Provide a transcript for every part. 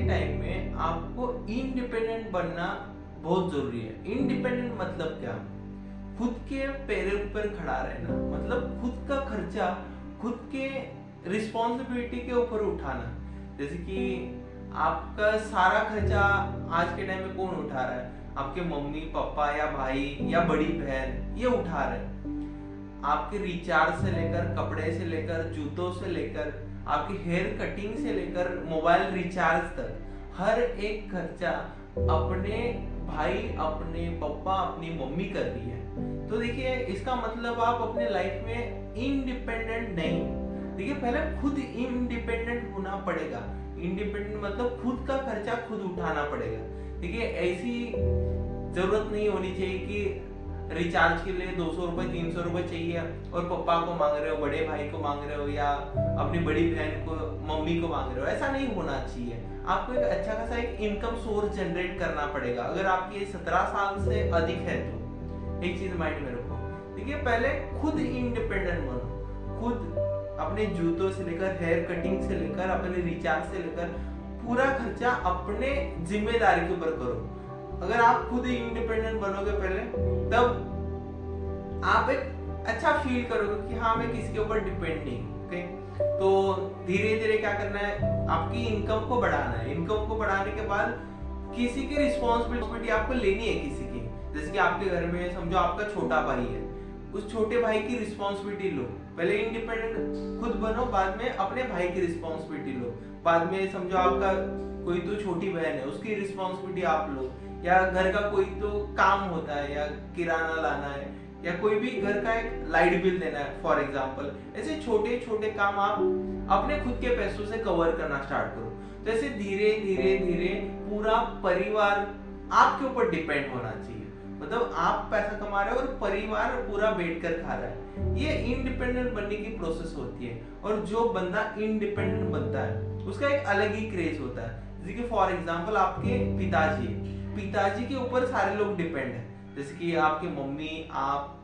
Time में आपको independent बनना बहुत जरूरी है। इंडिपेंडेंट मतलब क्या? खुद के पैरों पर खड़ा रहना, मतलब खुद का खर्चा खुद के रिस्पॉन्सिबिलिटी के ऊपर उठाना। जैसे कि आपका सारा खर्चा आज के टाइम में कौन उठा रहा है? आपके मम्मी पापा या भाई या बड़ी बहन ये उठा रहे हैं। आपके रिचार्ज से लेकर, कपड़े से लेकर, जूतों से लेकर, आपकी हेयर कटिंग से लेकर मोबाइल रिचार्ज तक, हर एक खर्चा अपने भाई, अपने पापा, अपनी मम्मी कर रही है। तो देखिए, इसका मतलब आप अपने लाइफ में इंडिपेंडेंट नहीं। देखिए, पहले खुद इंडिपेंडेंट होना पड़ेगा। इंडिपेंडेंट मतलब खुद का खर्चा खुद उठाना पड़ेगा। देखिए, ऐसी जरूरत नहीं होनी चाहिए कि रिचार्ज के लिए 200 रुपए 300 रुपए चाहिए और पापा को मांग रहे हो, बड़े भाई को मांग रहे हो, या अपनी बड़ी बहन को, मम्मी को मांग रहे हो। ऐसा नहीं होना चाहिए। आपको एक अच्छा खासा एक इनकम सोर्स जनरेट करना पड़ेगा। अगर आपकी 17 साल से अधिक है तो एक चीज माइंड में रखो। देखिए, पहले खुद इंडिपेंडेंट बनो। खुद अपने जूतों से लेकर, हेयर कटिंग से लेकर, अपने रिचार्ज से लेकर पूरा खर्चा अपने जिम्मेदारी के ऊपर करो। अगर आप खुद इंडिपेंडेंट बनोगे पहले, तब आप एक अच्छा फील करोगे कि हाँ, मैं किसी के ऊपर डिपेंड नहीं। ओके, तो धीरे धीरे क्या करना है, आपकी इनकम को बढ़ाना है। इनकम को बढ़ाने के बाद किसी की रिस्पॉन्सिबिलिटी आपको लेनी है किसी की। जैसे कि आपके घर में समझो आपका छोटा भाई है, उस छोटे भाई की रिस्पॉन्सिबिलिटी लो। पहले इंडिपेंडेंट खुद बनो, बाद में अपने भाई की रिस्पॉन्सिबिलिटी लो। बाद में समझो आपका कोई तो छोटी बहन है, उसकी रिस्पॉन्सिबिलिटी आप लो। या घर का कोई तो काम होता है, या किराना लाना है, या कोई भी घर का एक लाइट बिल देना है फॉर एग्जांपल। ऐसे छोटे छोटे काम आप अपने खुद के पैसों से कवर करना स्टार्ट करो। तो ऐसे धीरे धीरे धीरे पूरा परिवार आपके ऊपर डिपेंड होना चाहिए। मतलब आप पैसा कमा रहे हो और परिवार पूरा बैठ कर खा रहा है। ये इंडिपेंडेंट बनने की प्रोसेस होती है। और जो बंदा इंडिपेंडेंट बनता है उसका एक अलग ही क्रेज होता है। जैसे कि फॉर एग्जांपल आपके पिताजी के ऊपर सारे लोग डिपेंड है। जैसे कि आपके मम्मी, आप,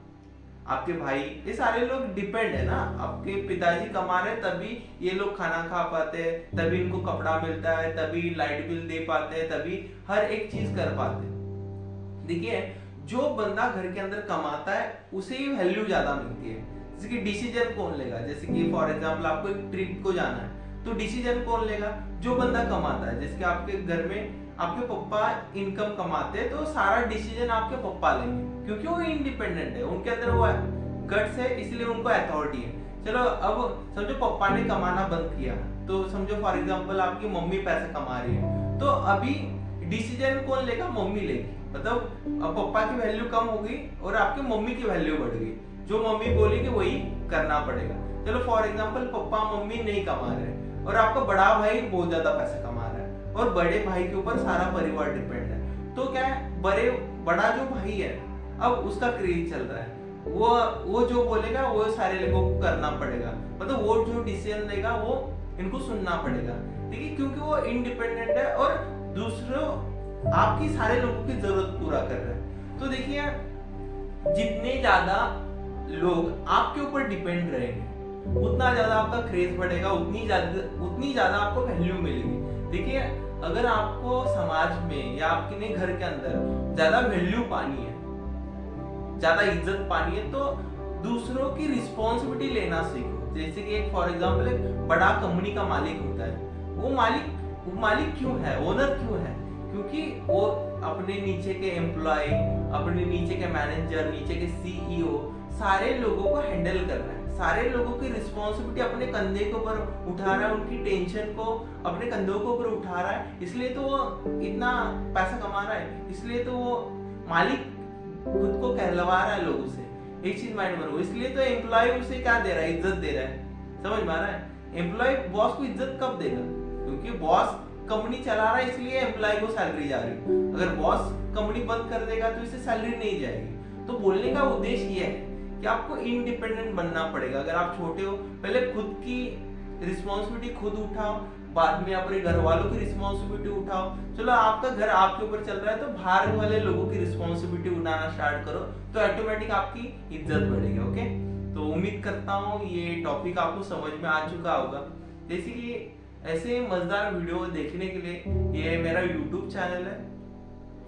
आपके भाई, ये सारे लोग डिपेंड है ना। आपके पिताजी कमा रहे तभी ये लोग खाना खा पाते हैं, तभी इनको कपड़ा मिलता है, तभी लाइट बिल दे पाते हैं, तभी हर एक चीज कर पाते हैं। देखिए, जो बंदा घर के अंदर कमाता है उसे ही वैल्यू ज्यादा मिलती है। जैसे कि डिसीजन कौन लेगा? जैसे कि फॉर एग्जांपल आपको एक ट्रिप को जाना है, तो डिसीजन कौन लेगा? जो बंदा कमाता है। जैसे कि आपके घर में आपके पप्पा इनकम कमाते हैं, तो सारा डिसीजन आपके पप्पा लेंगे, क्योंकि वो इंडिपेंडेंट है, उनके अंदर वो गट्स है, इसलिए उनको अथॉरिटी है। चलो, अब समझो पप्पा ने कमाना बंद किया, तो समझो फॉर एग्जांपल आपकी मम्मी पैसा कमा रही है, तो अभी डिसीजन कौन लेगा? मम्मी लेगी। मतलब अब पप्पा की वैल्यू कम हो गई और आपकी मम्मी की वैल्यू बढ़ गई। जो मम्मी बोलेगी वही करना पड़ेगा। चलो फॉर एग्जांपल पप्पा मम्मी नहीं कमा रहे और आपका बड़ा भाई बहुत ज्यादा पैसा कमा रहा है और बड़े भाई के ऊपर सारा परिवार डिपेंड है, तो क्या है, बड़ा जो भाई है अब उसका क्रेज चल रहा है, वो जो बोलेगा वो सारे लोगों को करना पड़ेगा। मतलब वो जो डिसीजन लेगा वो इनको सुनना पड़ेगा। देखिए, क्योंकि वो इंडिपेंडेंट है और दूसरों आपकी सारे लोगों की जरूरत पूरा कर रहे हैं। तो देखिए, जितने ज्यादा लोग आपके ऊपर डिपेंड रहेंगे उतना ज्यादा आपका क्रेज बढ़ेगा, उतनी ज्यादा आपको वैल्यू मिलेगी। देखिए, अगर आपको समाज में या आपके घर के अंदर ज्यादा वैल्यू पानी है, ज्यादा इज्जत पानी है, तो दूसरों की रिस्पॉन्सिबिलिटी लेना सीखो। जैसे कि एक फॉर एग्जांपल एक बड़ा कंपनी का मालिक होता है, वो मालिक क्यों है, ओनर क्यों है? क्योंकि वो अपने नीचे के एम्प्लॉय, अपने नीचे के मैनेजर, नीचे के सीईओ, सारे लोगों को हैंडल कर रहा है, सारे लोगों की रिस्पॉन्सिबिलिटी अपने कंधे के ऊपर उठा रहा है, उनकी टेंशन को अपने कंधों के ऊपर उठा रहा है, इसलिए तो वो इतना पैसा कमा रहा है, इसलिए तो वो मालिक खुद को कहलवा रहा है लोगों से। एक चीज माइंड में रखो, इसलिए तो एम्प्लॉय उसे क्या दे रहा है? इज्जत दे रहा है। समझ में आ रहा है? एम्प्लॉय बॉस को इज्जत कब देगा? क्योंकि बॉस कंपनी चला रहा है, इसलिए एम्प्लॉय को सैलरी जा रही है। अगर बॉस कंपनी बंद कर देगा तो इसे सैलरी नहीं जाएगी। तो बोलने का उद्देश्य ये है कि आपको इंडिपेंडेंट बनना पड़ेगा। अगर आप छोटे हो, पहले खुद की रिस्पॉन्सिबिलिटी खुद उठाओ, बाद में अपने घर वालों की रिस्पॉन्सिबिलिटी उठाओ। चलो, आपका घर आपके ऊपर चल रहा है तो बाहर वाले लोगों की रिस्पॉन्सिबिलिटी उठाना स्टार्ट करो, तो ऑटोमेटिक आपकी इज्जत बढ़ेगी। ओके, तो उम्मीद करता हूँ ये टॉपिक आपको समझ में आ चुका होगा। जैसे कि ऐसे मजेदार वीडियो देखने के लिए ये मेरा यूट्यूब चैनल है,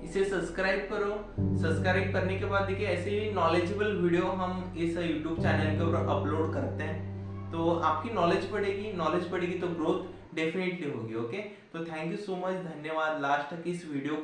इसे सब्सक्राइब करो। सब्सक्राइब करने के बाद देखिए ऐसे ही नॉलेजेबल वीडियो हम इस यूट्यूब चैनल के ऊपर अपलोड करते हैं, तो आपकी नॉलेज बढ़ेगी तो ग्रोथ डेफिनेटली होगी। ओके, तो थैंक यू सो मच, धन्यवाद लास्ट तक इस वीडियो